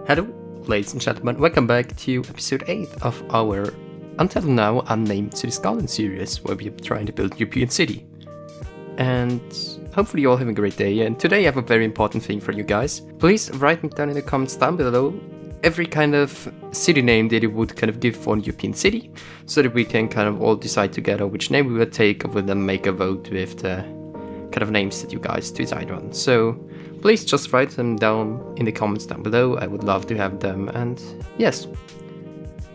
Hello, ladies and gentlemen, welcome back to episode 8 of our, until now, unnamed City Skylines series, where we are trying to build a European city. And hopefully you're all having a great day, and today I have a very important thing for you guys. Please write me down in the comments down below every kind of city name that you would kind of give for a European city, so that we can kind of all decide together which name we will take, and we'll then make a vote with the kind of names that you guys decide on. So please just write them down in the comments down below. I would love to have them. And yes,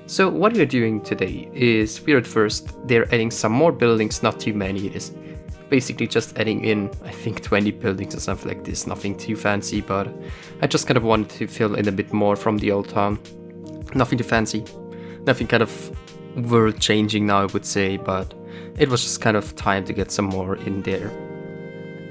so what we're doing today is we're at first they're adding some more buildings, not too many. It is basically just adding in, I think, 20 buildings or something like this. Nothing too fancy, but I just kind of wanted to fill in a bit more from the old town. Nothing too fancy, nothing kind of world changing now, I would say, but it was just kind of time to get some more in there.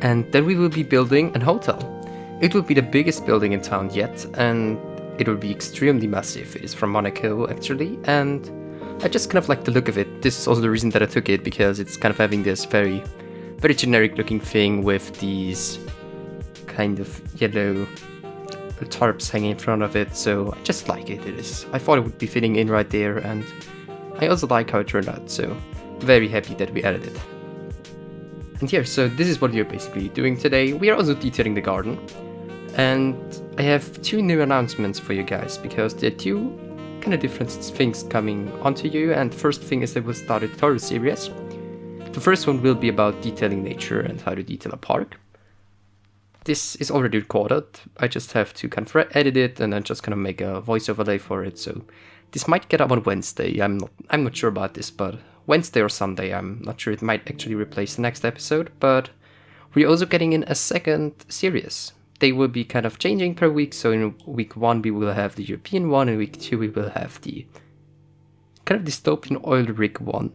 And then we will be building an hotel. It will be the biggest building in town yet, and it will be extremely massive. It is from Monaco, actually, and I just kind of like the look of it. This is also the reason that I took it, because it's kind of having this very generic looking thing with these kind of yellow tarps hanging in front of it, so I just like it. I thought it would be fitting in right there, and I also like how it turned out, so very happy that we added it. And here, so this is what we are basically doing today. We are also detailing the garden. And I have two new announcements for you guys, because there are two kind of different things coming onto you. And the first thing is that we'll start a tutorial series. The first one will be about detailing nature and how to detail a park. This is already recorded. I just have to kind of edit it and then just kind of make a voice overlay for it. So this might get up on Wednesday. I'm not sure about this, but Wednesday or Sunday, I'm not sure. It might actually replace the next episode, but we're also getting in a second series. They will be kind of changing per week, so in week 1 we will have the European one, in week 2 we will have the kind of dystopian oil rig one.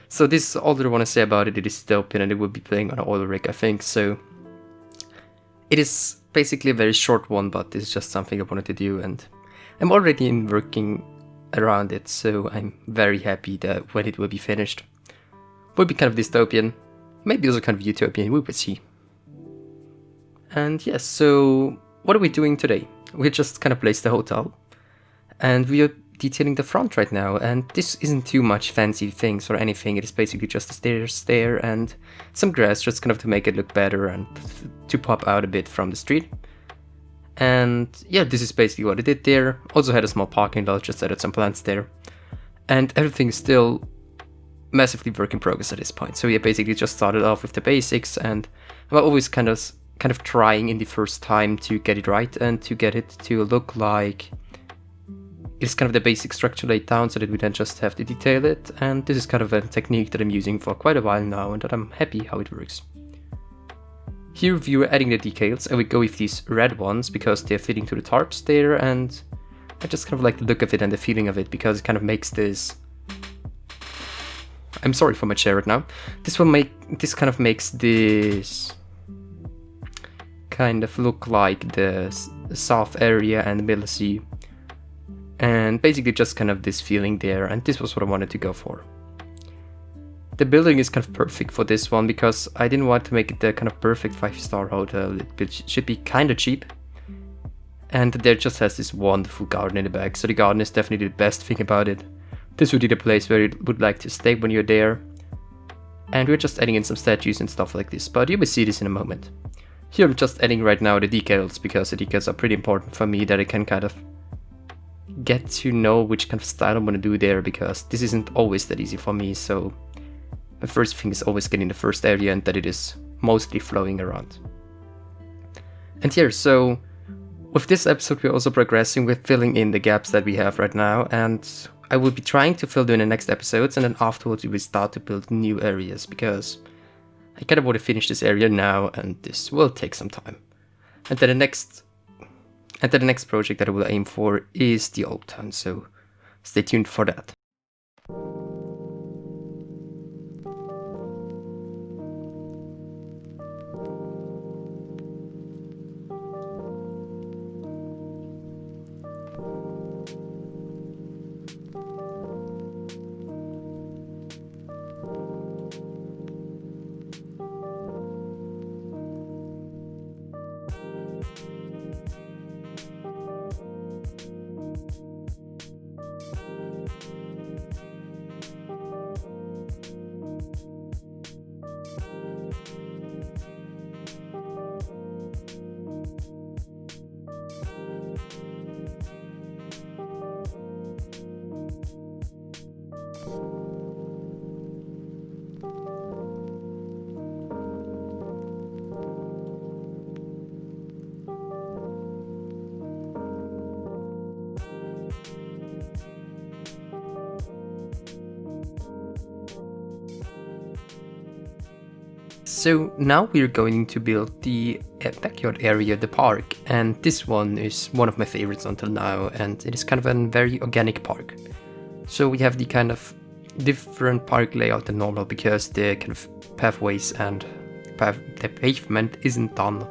So this is all that I want to say about it. It is dystopian and it will be playing on an oil rig, I think, so it is basically a very short one, but this is just something I wanted to do, and I'm already working around it, so I'm very happy that when it will be finished, will be kind of dystopian, maybe also kind of utopian, we will see. And yes, so what are we doing today? We just kind of placed the hotel, and we are detailing the front right now, and this isn't too much fancy things or anything. It is basically just the stairs there and some grass, just kind of to make it look better and to pop out a bit from the street. And yeah, this is basically what I did there. Also had a small parking lot, just added some plants there. And everything is still massively work in progress at this point. So yeah, basically just started off with the basics, and I'm always kind of trying in the first time to get it right and to get it to look like it's kind of the basic structure laid down, so that we then just have to detail it. And this is kind of a technique that I'm using for quite a while now, and that I'm happy how it works. Here we were adding the decals, and we go with these red ones because they're fitting to the tarps there, and I just kind of like the look of it and the feeling of it, because it kind of makes this... I'm sorry for my chair right now. This kind of makes this kind of look like the south area and the middle sea, and basically just kind of this feeling there, and this was what I wanted to go for. The building is kind of perfect for this one, because I didn't want to make it the kind of perfect 5-star hotel. It should be kind of cheap. And there just has this wonderful garden in the back, so the garden is definitely the best thing about it. This would be the place where you would like to stay when you're there. And we're just adding in some statues and stuff like this, but you will see this in a moment. Here I'm just adding right now the decals, because the decals are pretty important for me, that I can kind of get to know which kind of style I'm going to do there, because this isn't always that easy for me, so the first thing is always getting the first area and that it is mostly flowing around. And here, so with this episode we're also progressing with filling in the gaps that we have right now, and I will be trying to fill them in the next episodes, and then afterwards we will start to build new areas, because I kind of want to finish this area now, and this will take some time. And then the next project that I will aim for is the Old Town, so stay tuned for that. So now we're going to build the backyard area of the park, and this one is one of my favorites until now, and it is kind of a very organic park. So we have the kind of different park layout than normal because the kind of pathways and the pavement isn't done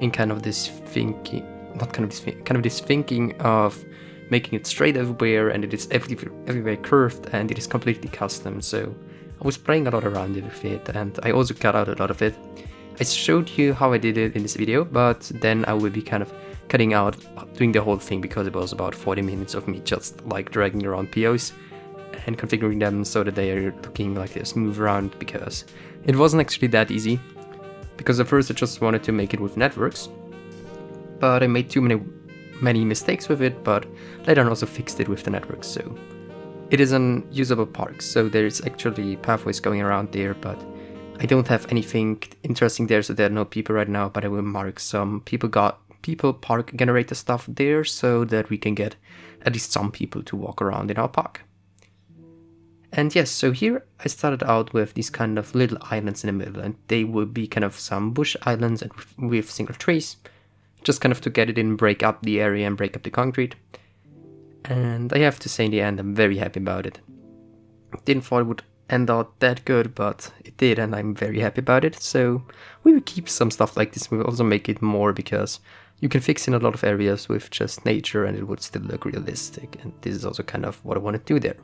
in kind of this thinking, this thinking of making it straight everywhere, and it is everywhere curved, and it is completely custom. So I was playing a lot around it with it, and I also cut out a lot of it. I showed you how I did it in this video, but then I will be kind of cutting out doing the whole thing because it was about 40 minutes of me just like dragging around POs and configuring them so that they are looking like they smooth around, because it wasn't actually that easy. Because at first I just wanted to make it with networks, but I made too many mistakes with it, but later on also fixed it with the networks. So it is an usable park, so there's actually pathways going around there, but I don't have anything interesting there, so there are no people right now, but I will mark some people park generator stuff there so that we can get at least some people to walk around in our park. And yes, so here I started out with these kind of little islands in the middle, and they would be kind of some bush islands and with single trees, just kind of to get it in, break up the area and break up the concrete. And I have to say in the end I'm very happy about it. Didn't thought it would end out that good, but it did, and I'm very happy about it. So we will keep some stuff like this. We will also make it more, because you can fix in a lot of areas with just nature and it would still look realistic, and this is also kind of what I want to do there.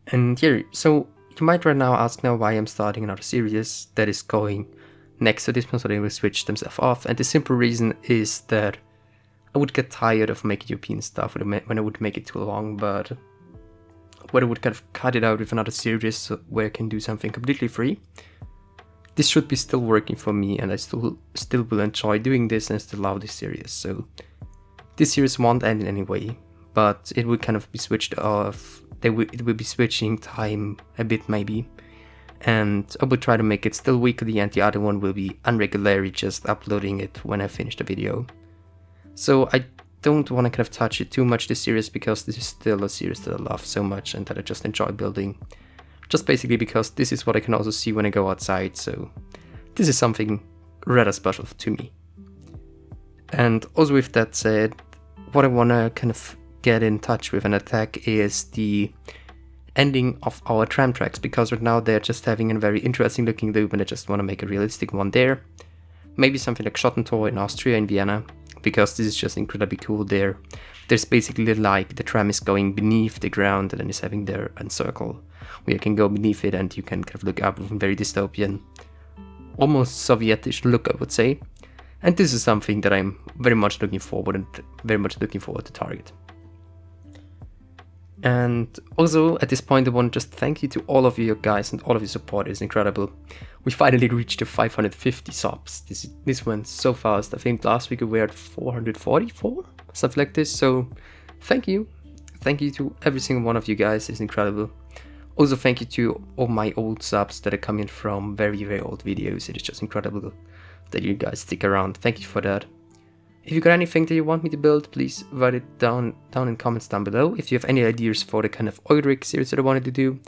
And here, so you might right now ask why I'm starting another series that is going next to this one, so they will switch themselves off. And the simple reason is that I would get tired of making European stuff when I would make it too long, but when I would kind of cut it out with another series where I can do something completely free, this should be still working for me, and I still will enjoy doing this and still love this series. So this series won't end in any way, but it will kind of be switched off. It will be switching time a bit maybe, and I will try to make it still weekly, and the other one will be unregularly, just uploading it when I finish the video. So I don't want to kind of touch it too much, this series, because this is still a series that I love so much and that I just enjoy building. Just basically because this is what I can also see when I go outside, so this is something rather special to me. And also with that said, what I want to kind of get in touch with and attack is the ending of our tram tracks, because right now they're just having a very interesting looking loop, and I just want to make a realistic one there. Maybe something like Schottentor in Austria, in Vienna, because this is just incredibly cool there. There's basically like the tram is going beneath the ground, and then it's having there a circle where you can go beneath it and you can kind of look up with a very dystopian, almost Sovietish look, I would say. And this is something that I'm very much looking forward to target. And also at this point I want to just thank you to all of you guys, and all of your support is incredible. We finally reached the 550 subs. This went so fast. I think last week we were at 444, something like this. So thank you to every single one of you guys. It's incredible. Also thank you to all my old subs that are coming from very, very old videos. It is just incredible that you guys stick around. Thank you for that. If you got anything that you want me to build, please write it down in comments down below. If you have any ideas for the kind of oil rig series that I wanted to do,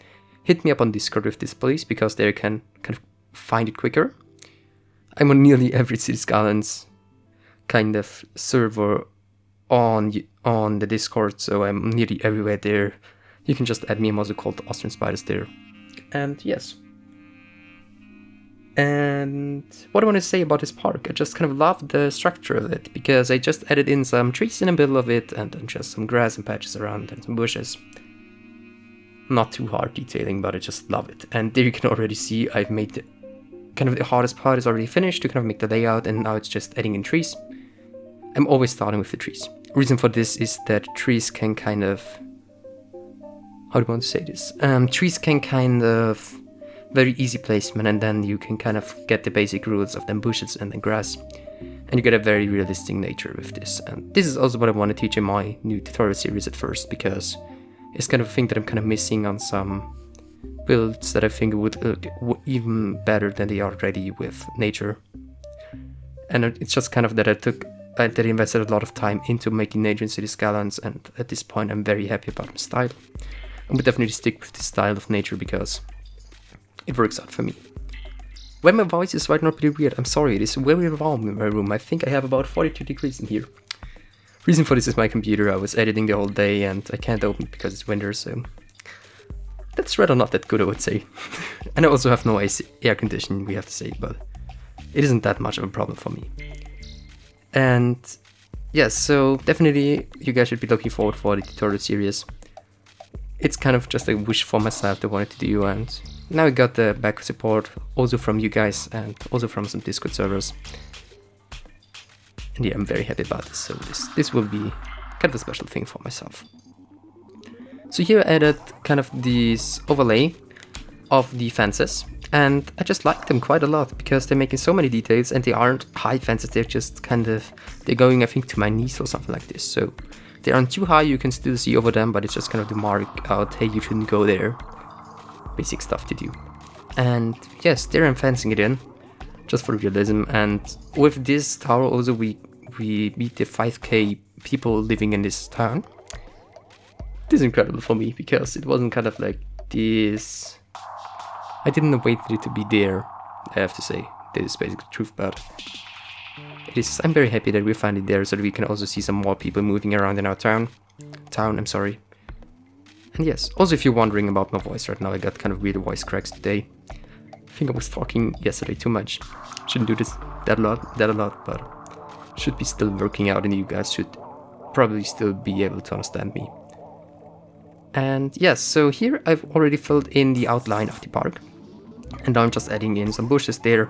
hit me up on Discord with this, please, because there you can kind of find it quicker. I'm on nearly every City Skylines kind of server on the Discord, so I'm nearly everywhere there. You can just add me. I'm also called the Austrian Spiders there. And yes. And what I want to say about this park, I just kind of love the structure of it, because I just added in some trees in the middle of it, and then just some grass and patches around and some bushes. Not too hard detailing, but I just love it. And there you can already see I've made kind of the hardest part is already finished to kind of make the layout, and now it's just adding in trees. I'm always starting with the trees. Reason for this is that trees can kind of... How do I want to say this? Trees can kind of... very easy placement, and then you can kind of get the basic rules of them bushes and then grass, and you get a very realistic nature with this. And this is also what I want to teach in my new tutorial series at first, because It's kind of a thing that I'm kind of missing on some builds that I think would look even better than they are already with nature. And it's just kind of that that I invested a lot of time into making nature in City Skylines, and at this point I'm very happy about my style. I would definitely stick with this style of nature because it works out for me. When my voice is right now pretty weird, I'm sorry, it is very warm in my room. I think I have about 42 degrees in here. Reason for this is my computer. I was editing the whole day and I can't open it because it's winter, so that's rather not that good, I would say. And I also have no air conditioning, we have to say, but it isn't that much of a problem for me. And yes, so definitely you guys should be looking forward for the tutorial series. It's kind of just a wish for myself that I wanted to do, and now I got the back support also from you guys and also from some Discord servers. And yeah, I'm very happy about this, so this will be kind of a special thing for myself. So here I added kind of this overlay of the fences, and I just like them quite a lot because they're making so many details, and they aren't high fences, they're just kind of, they're going I think to my knees or something like this, so they aren't too high, you can still see over them, but it's just kind of to mark out, hey, you shouldn't go there. Basic stuff to do. And yes, there I'm fencing it in, just for realism, and with this tower also we beat the 5k people living in this town. This is incredible for me because it wasn't kind of like this. I didn't wait for it to be there, I have to say. That is basically the truth, but it is. I'm very happy that we find it there so that we can also see some more people moving around in our town. I'm sorry. And yes, also if you're wondering about my voice right now, I got kind of weird voice cracks today. I think I was talking yesterday too much. Shouldn't do this that a lot, but should be still working out, and you guys should probably still be able to understand me. And yes, so here I've already filled in the outline of the park, and now I'm just adding in some bushes there.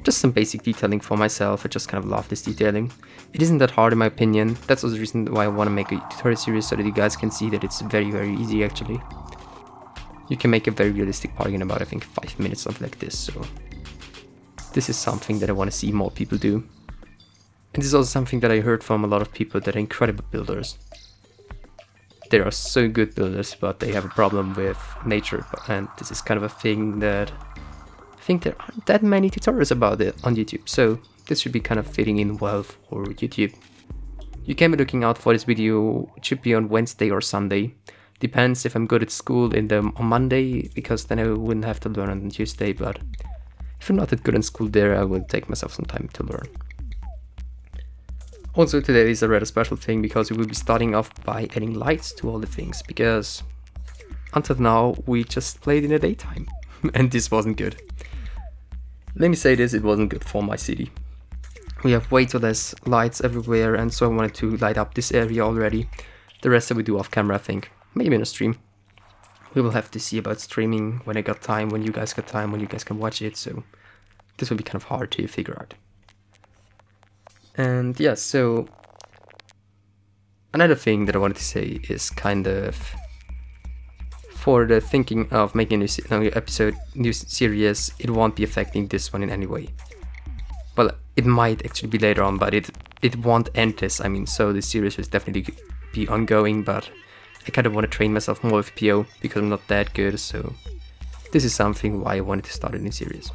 Just some basic detailing for myself. I just kind of love this detailing. It isn't that hard in my opinion. That's also the reason why I want to make a tutorial series, so that you guys can see that it's very, very easy actually. You can make a very realistic park in about, I think, 5 minutes, something like this. So this is something that I want to see more people do. And this is also something that I heard from a lot of people that are incredible builders. They are so good builders, but they have a problem with nature, and this is kind of a thing that I think there aren't that many tutorials about it on YouTube, so this should be kind of fitting in well for YouTube. You can be looking out for this video. It should be on Wednesday or Sunday. Depends if I'm good at school on Monday, because then I wouldn't have to learn on Tuesday, but if I'm not that good in school there, I will take myself some time to learn. Also today is a rather special thing because we will be starting off by adding lights to all the things, because until now we just played in the daytime and this wasn't good. Let me say this, it wasn't good for my city. We have way too less lights everywhere, and so I wanted to light up this area already. The rest I will do off camera, I think, maybe in a stream. We will have to see about streaming when I got time, when you guys got time, when you guys can watch it, so this will be kind of hard to figure out. And yeah, so another thing that I wanted to say is kind of for the thinking of making a new series, it won't be affecting this one in any way. Well, it might actually be later on, but it won't end this. I mean, so the series will definitely be ongoing, but I kind of want to train myself more with PO because I'm not that good, so this is something why I wanted to start a new series.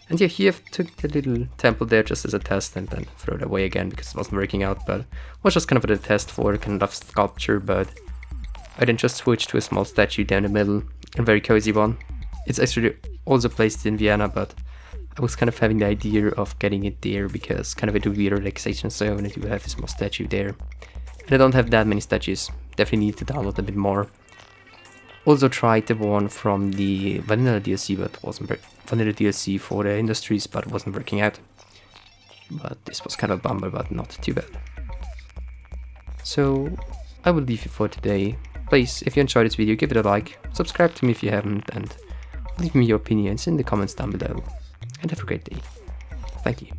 And yeah, here I took the little temple there just as a test and then throw it away again because it wasn't working out, but it was just kind of a test for kind of sculpture, but I then just switched to a small statue down the middle, a very cozy one. It's actually also placed in Vienna, but I was kind of having the idea of getting it there because kind of a weird relaxation zone, and you have a small statue there. And I don't have that many statues, definitely need to download a bit more. Also tried the one from the vanilla DLC, but wasn't vanilla DLC for the industries, but it wasn't working out. But this was kind of a bummer, but not too bad. So I will leave you for today. Please, if you enjoyed this video, give it a like, subscribe to me if you haven't, and leave me your opinions in the comments down below. And have a great day. Thank you.